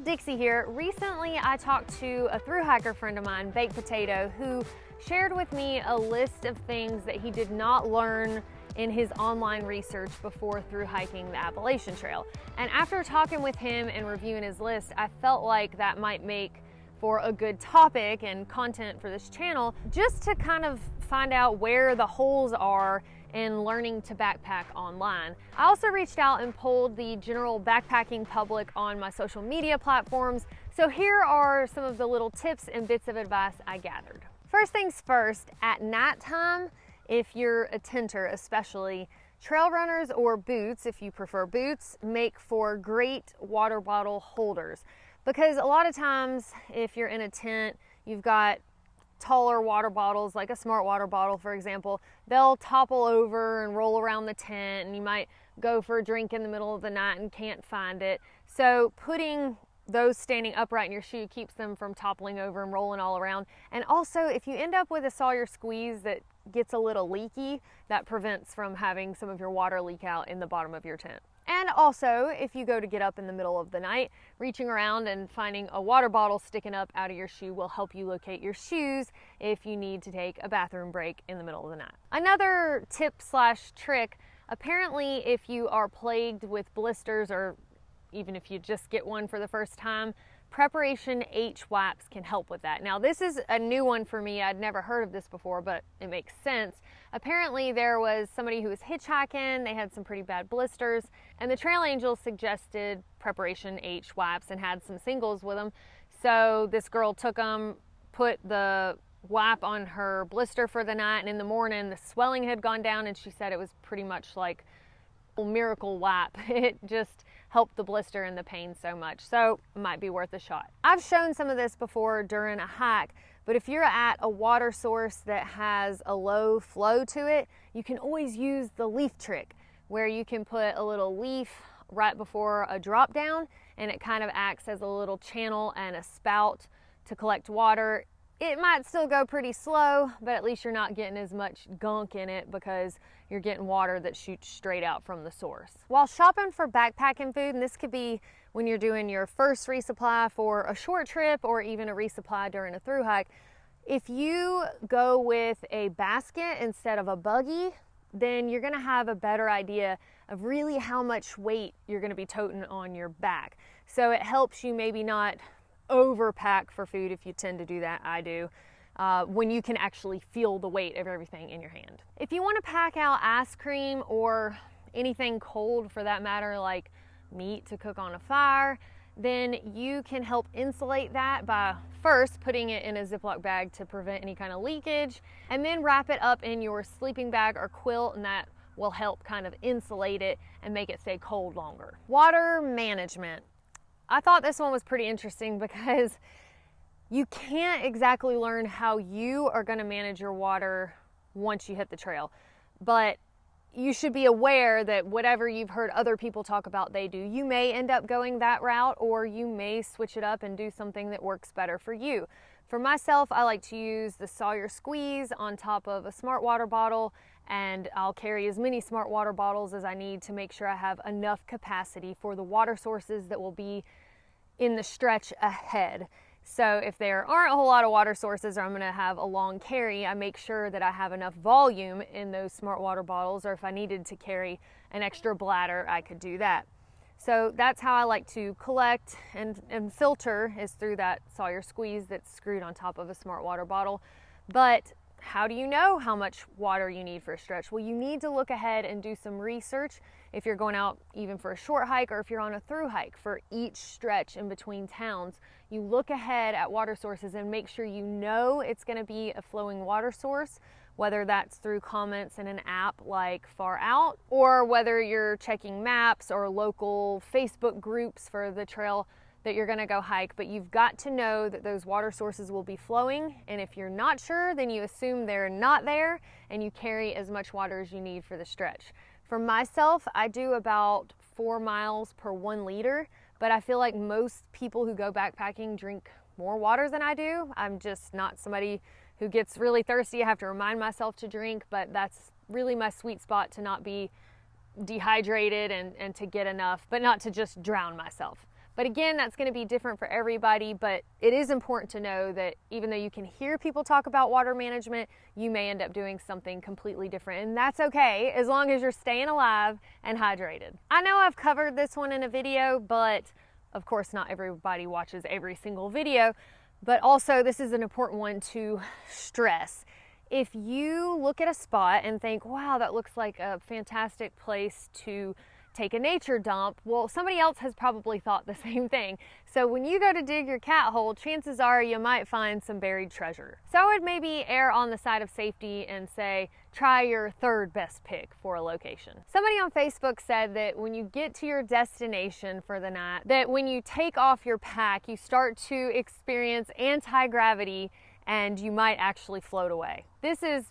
Dixie here. Recently I talked to a thru-hiker friend of mine, Baked Potato, who shared with me a list of things that he did not learn in his online research before thru-hiking the Appalachian Trail. And after talking with him and reviewing his list, I felt like that might make for a good topic and content for this channel, just to kind of find out where the holes are in learning to backpack online. I also reached out and polled the general backpacking public on my social media platforms. So here are some of the little tips and bits of advice I gathered. First things first, at nighttime, if you're a tenter especially, trail runners or boots, if you prefer boots, make for great water bottle holders. Because a lot of times if you're in a tent, you've got taller water bottles, like a smart water bottle, for example, they'll topple over and roll around the tent, and you might go for a drink in the middle of the night and can't find it. So putting those standing upright in your shoe keeps them from toppling over and rolling all around. And also, if you end up with a Sawyer squeeze that gets a little leaky, that prevents from having some of your water leak out in the bottom of your tent. And also, if you go to get up in the middle of the night, reaching around and finding a water bottle sticking up out of your shoe will help you locate your shoes if you need to take a bathroom break in the middle of the night. Another tip slash trick, apparently if you are plagued with blisters, or even if you just get one for the first time, Preparation H wipes can help with that. Now, this is a new one for me. I'd never heard of this before, but it makes sense. Apparently there was somebody who was hitchhiking, they had some pretty bad blisters, and the trail angels suggested Preparation H wipes and had some singles with them. So this girl took them, put the wipe on her blister for the night, and in the morning the swelling had gone down, and she said it was pretty much like a miracle wipe. It just helped the blister and the pain so much. So it might be worth a shot. I've shown some of this before during a hike, but if you're at a water source that has a low flow to it, you can always use the leaf trick, where you can put a little leaf right before a drop down, and it kind of acts as a little channel and a spout to collect water. It might still go pretty slow, but at least you're not getting as much gunk in it because you're getting water that shoots straight out from the source. While shopping for backpacking food, and this could be when you're doing your first resupply for a short trip or even a resupply during a thru hike, if you go with a basket instead of a buggy, then you're gonna have a better idea of really how much weight you're gonna be toting on your back. So it helps you maybe not overpack for food if you tend to do that. I do. When you can actually feel the weight of everything in your hand. If you want to pack out ice cream or anything cold for that matter, like meat to cook on a fire, then you can help insulate that by first putting it in a Ziploc bag to prevent any kind of leakage, and then wrap it up in your sleeping bag or quilt, and that will help kind of insulate it and make it stay cold longer. Water management. I thought this one was pretty interesting because you can't exactly learn how you are going to manage your water once you hit the trail, but you should be aware that whatever you've heard other people talk about they do, you may end up going that route, or you may switch it up and do something that works better for you. For myself, I like to use the Sawyer squeeze on top of a smart water bottle, and I'll carry as many smart water bottles as I need to make sure I have enough capacity for the water sources that will be in the stretch ahead. So if there aren't a whole lot of water sources, or I'm gonna have a long carry, I make sure that I have enough volume in those smart water bottles, or if I needed to carry an extra bladder, I could do that. So that's how I like to collect and filter, is through that Sawyer squeeze that's screwed on top of a smart water bottle. But how do you know how much water you need for a stretch? Well, you need to look ahead and do some research if you're going out even for a short hike, or if you're on a thru hike for each stretch in between towns. You look ahead at water sources and make sure you know it's going to be a flowing water source, whether that's through comments in an app like Far Out, or whether you're checking maps or local Facebook groups for the trail that you're going to go hike. But you've got to know that those water sources will be flowing, and if you're not sure, then you assume they're not there and you carry as much water as you need for the stretch. For myself, I do about 4 miles per 1 liter, but I feel like most people who go backpacking drink more water than I do. I'm just not somebody who gets really thirsty. I have to remind myself to drink, but that's really my sweet spot, to not be dehydrated and to get enough, but not to just drown myself. But again, that's going to be different for everybody, but it is important to know that even though you can hear people talk about water management, you may end up doing something completely different, and that's okay as long as you're staying alive and hydrated. I know I've covered this one in a video, but of course not everybody watches every single video, but also this is an important one to stress. If you look at a spot and think, wow, that looks like a fantastic place to take a nature dump, well, somebody else has probably thought the same thing. So when you go to dig your cat hole, chances are you might find some buried treasure. So I would maybe err on the side of safety and say, try your third best pick for a location. Somebody on Facebook said that when you get to your destination for the night, that when you take off your pack, you start to experience anti-gravity and you might actually float away. This is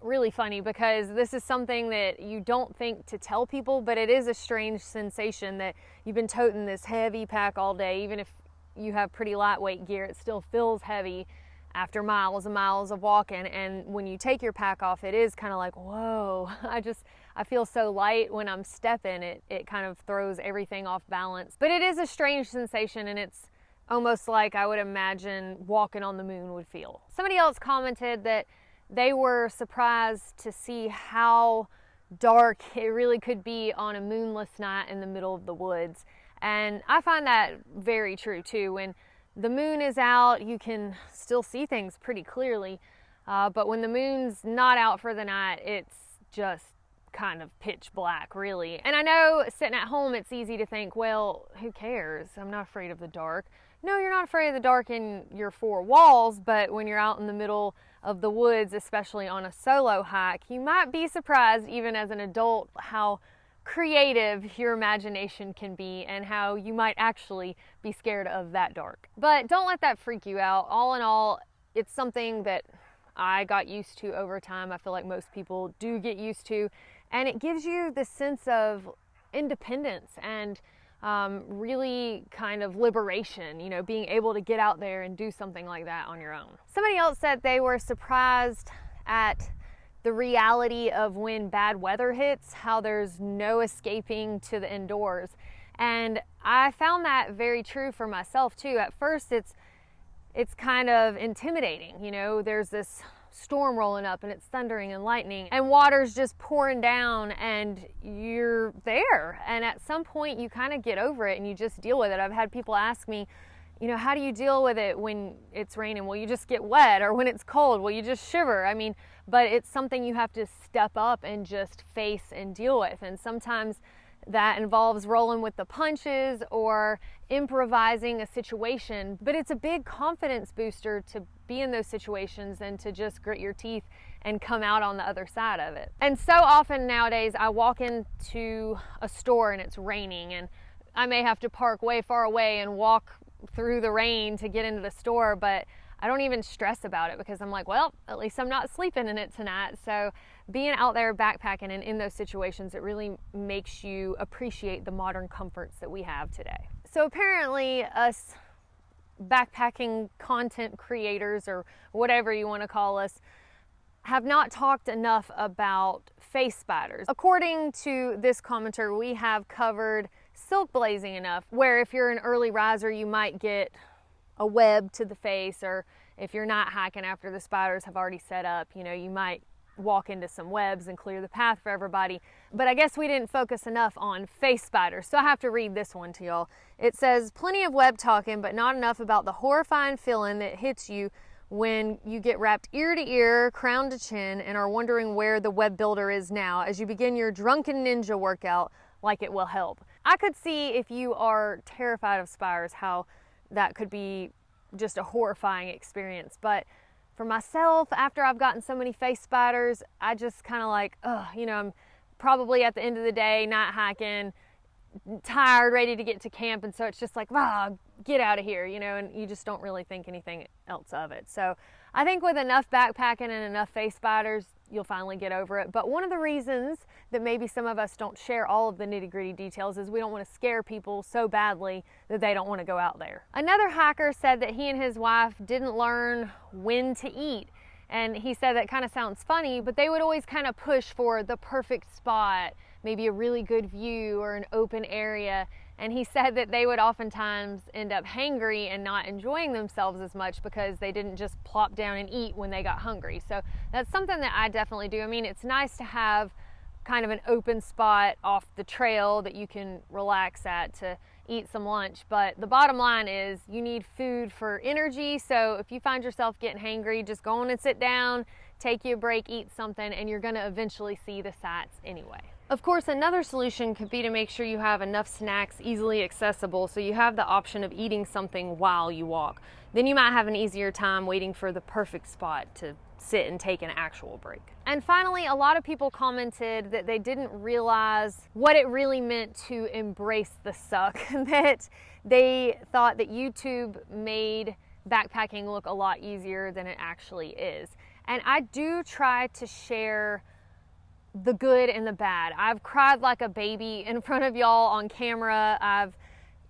really funny because this is something that you don't think to tell people, but it is a strange sensation that you've been toting this heavy pack all day. Even if you have pretty lightweight gear, it still feels heavy after miles and miles of walking. And when you take your pack off, it is kind of like, whoa, I feel so light when I'm stepping. It kind of throws everything off balance. But it is a strange sensation, and it's almost like I would imagine walking on the moon would feel. Somebody else commented that they were surprised to see how dark it really could be on a moonless night in the middle of the woods. And I find that very true too. When the moon is out, you can still see things pretty clearly. But when the moon's not out for the night, it's just kind of pitch black, really. And I know sitting at home, it's easy to think, well, who cares? I'm not afraid of the dark. No, you're not afraid of the dark in your four walls, but when you're out in the middle of the woods, especially on a solo hike, you might be surprised even as an adult how creative your imagination can be and how you might actually be scared of that dark. But don't let that freak you out. All in all, it's something that I got used to over time. I feel like most people do get used to, and it gives you the sense of independence and really kind of liberation, you know, being able to get out there and do something like that on your own. Somebody else said they were surprised at the reality of when bad weather hits, how there's no escaping to the indoors. And I found that very true for myself too. At first it's kind of intimidating, you know, there's this storm rolling up and it's thundering and lightning and water's just pouring down and you're there, and at some point you kind of get over it and you just deal with it. I've had people ask me, you know, how do you deal with it when it's raining? Well, you just get wet, or when it's cold, well, you just shiver. I mean, but it's something you have to step up and just face and deal with. And sometimes that involves rolling with the punches or improvising a situation, but it's a big confidence booster to be in those situations and to just grit your teeth and come out on the other side of it. And so often nowadays I walk into a store and it's raining, and I may have to park way far away and walk through the rain to get into the store, but I don't even stress about it because I'm like, well, at least I'm not sleeping in it tonight. So being out there backpacking and in those situations, it really makes you appreciate the modern comforts that we have today. So apparently us backpacking content creators, or whatever you want to call us, have not talked enough about face spiders. According to this commenter, we have covered silk blazing enough, where if you're an early riser, you might get a web to the face, or if you're not hiking after the spiders have already set up, you know, you might walk into some webs and clear the path for everybody. But I guess we didn't focus enough on face spiders, so I have to read this one to y'all. It says, plenty of web talking, but not enough about the horrifying feeling that hits you when you get wrapped ear to ear, crown to chin, and are wondering where the web builder is now as you begin your drunken ninja workout like it will help. I could see, if you are terrified of spiders, how that could be just a horrifying experience. But for myself, after I've gotten so many face spiders, I just kind of like, you know, I'm probably at the end of the day, not hiking, tired, ready to get to camp, and so it's just like, get out of here, you know, and you just don't really think anything else of it. So I think with enough backpacking and enough face spiders, you'll finally get over it. But one of the reasons that maybe some of us don't share all of the nitty-gritty details is we don't want to scare people so badly that they don't want to go out there. Another hiker said that he and his wife didn't learn when to eat. And he said that kind of sounds funny, but they would always kind of push for the perfect spot, maybe a really good view or an open area. And he said that they would oftentimes end up hangry and not enjoying themselves as much because they didn't just plop down and eat when they got hungry. So that's something that I definitely do. I mean, it's nice to have kind of an open spot off the trail that you can relax at to eat some lunch, but the bottom line is you need food for energy. So if you find yourself getting hangry, just go on and sit down, take you a break, eat something, and you're going to eventually see the sights anyway. Of course, another solution could be to make sure you have enough snacks easily accessible so you have the option of eating something while you walk. Then you might have an easier time waiting for the perfect spot to sit and take an actual break. And finally, a lot of people commented that they didn't realize what it really meant to embrace the suck, that they thought that YouTube made backpacking look a lot easier than it actually is. And I do try to share the good and the bad. I've cried like a baby in front of y'all on camera. I've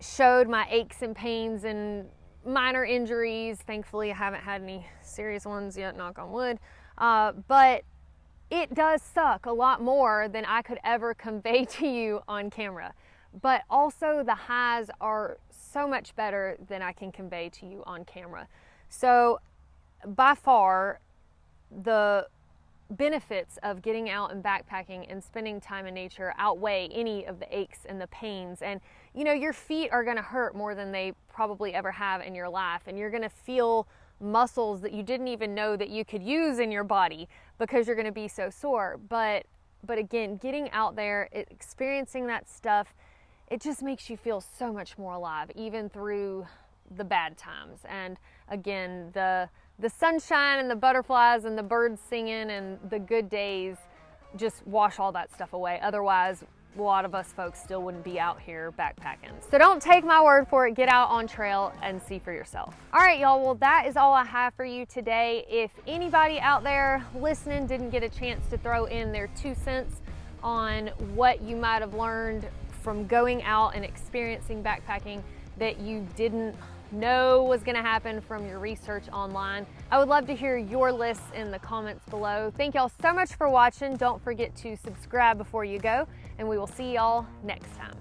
showed my aches and pains and minor injuries. Thankfully, I haven't had any serious ones yet, knock on wood. But it does suck a lot more than I could ever convey to you on camera. But also the highs are so much better than I can convey to you on camera. So by far, the benefits of getting out and backpacking and spending time in nature outweigh any of the aches and the pains. And you know, your feet are going to hurt more than they probably ever have in your life, and you're going to feel muscles that you didn't even know that you could use in your body because you're going to be so sore. But again, getting out there, experiencing that stuff, it just makes you feel so much more alive, even through the bad times. And again, the sunshine and the butterflies and the birds singing and the good days just wash all that stuff away. Otherwise, a lot of us folks still wouldn't be out here backpacking. So don't take my word for it. Get out on trail and see for yourself. All right, y'all. Well, that is all I have for you today. If anybody out there listening didn't get a chance to throw in their 2 cents on what you might have learned from going out and experiencing backpacking that you didn't know was going to happen from your research online, I would love to hear your lists in the comments below. Thank y'all so much for watching. Don't forget to subscribe before you go, and we will see y'all next time.